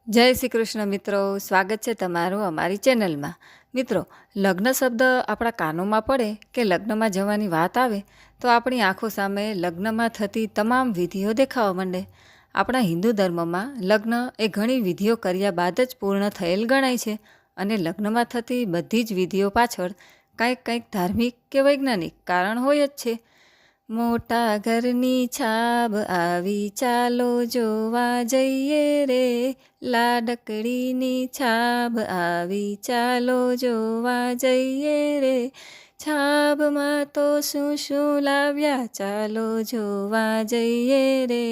જય શ્રી કૃષ્ણ મિત્રો, સ્વાગત છે તમારું અમારી ચેનલમાં. મિત્રો, લગ્ન શબ્દ આપણા કાનોમાં પડે કે લગ્નમાં જવાની વાત આવે તો આપણી આંખો સામે લગ્નમાં થતી તમામ વિધિઓ દેખાવા માંડે. આપણા હિન્દુ ધર્મમાં લગ્ન એ ઘણી વિધિઓ કર્યા બાદ જ પૂર્ણ થયેલ ગણાય છે અને લગ્નમાં થતી બધી જ વિધિઓ પાછળ કંઈક ધાર્મિક કે વૈજ્ઞાનિક કારણ હોય જ છે. મોટા ઘરની છાબ આવી ચાલો જોવા જઈએ રે, લાડકડીની છાબ આવી ચાલો જોવા જઈએ રે, છાબમાં તો શું શું લાવ્યા ચાલો જોવા જઈએ રે,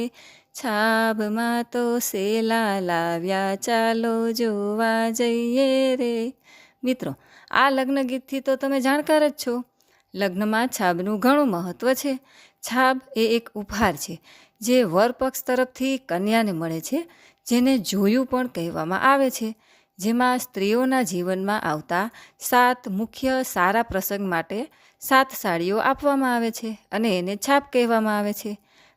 છાબમાં તો સેલા લાવ્યા ચાલો જોવા જઈએ રે. મિત્રો, આ લગ્ન ગીતથી તો તમે જાણકાર જ છો. લગ્નમાં છાબનું ઘણું મહત્ત્વ છે. છાબ એ એક ઉપહાર છે જે વર પક્ષ તરફથી કન્યાને મળે છે, જેને જોયું પણ કહેવામાં આવે છે, જેમાં સ્ત્રીઓના જીવનમાં આવતા 7 મુખ્ય સારા પ્રસંગ માટે 7 સાડીઓ આપવામાં આવે છે અને એને છાબ કહેવામાં આવે છે.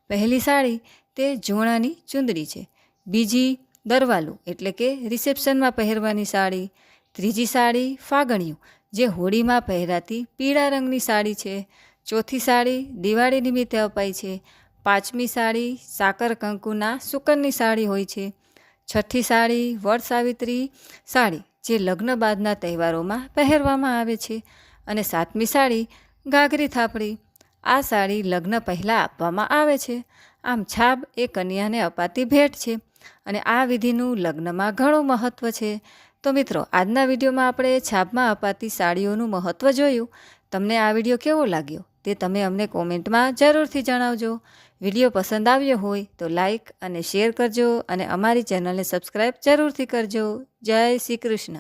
પહેલી સાડી તે જોણાની ચૂંદડી છે. બીજી દરવાલું એટલે કે રિસેપ્શનમાં પહેરવાની સાડી. ત્રીજી સાડી ફાગણિયું, જે હોળીમાં પહેરાતી પીળા રંગની સાડી છે. ચોથી સાડી દિવાળી નિમિત્તે અપાય છે. પાંચમી સાડી સાકર કંકુના સુકનની સાડી હોય છે. છઠ્ઠી સાડી વડ સાવિત્રી સાડી, જે લગ્ન બાદના તહેવારોમાં પહેરવામાં આવે છે. અને સાતમી સાડી ઘાઘરી થાપડી. આ સાડી લગ્ન પહેલાં આપવામાં આવે છે. આમ છાબ એ કન્યાને અપાતી ભેટ છે અને આ વિધિનું લગ્નમાં ઘણું મહત્ત્વ છે. તો મિત્રો, આજના વિડીયોમાં આપણે છાબમાં અપાતી સાડીઓનું મહત્ત્વ જોયું. તમને આ વિડીયો કેવો લાગ્યો તે તમે અમને કોમેન્ટમાં જરૂરથી જણાવજો. વિડીયો પસંદ આવ્યો હોય તો લાઈક અને શેર કરજો અને અમારી ચેનલને સબસ્ક્રાઈબ જરૂરથી કરજો. જય શ્રી કૃષ્ણ.